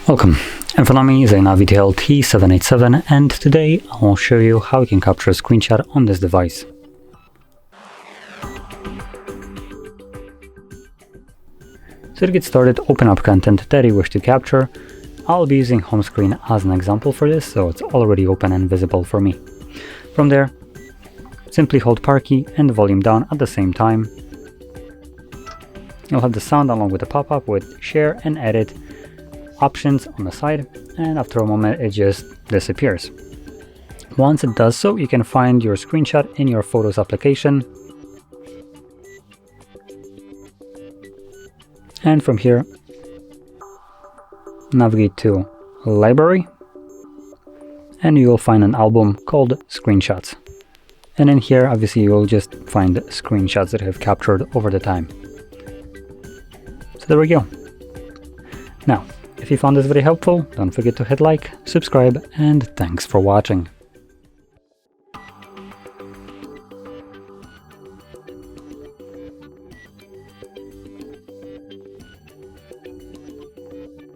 Welcome, in front of me is a Navitel T787 and today I will show you how you can capture a screenshot on this device. So to get started, open up content that you wish to capture. I'll be using home screen as an example for this, so it's already open and visible for me. From there, simply hold power key and the volume down at the same time. You'll have the sound along with the pop-up with share and edit options on the side, and after a moment it just disappears. Once it does so, you can find your screenshot in your Photos application, and from here navigate to Library and you will find an album called Screenshots, and in here obviously you will just find screenshots that I have captured over the time. So there we go. Now, if you found this video helpful, don't forget to hit like, subscribe, and thanks for watching.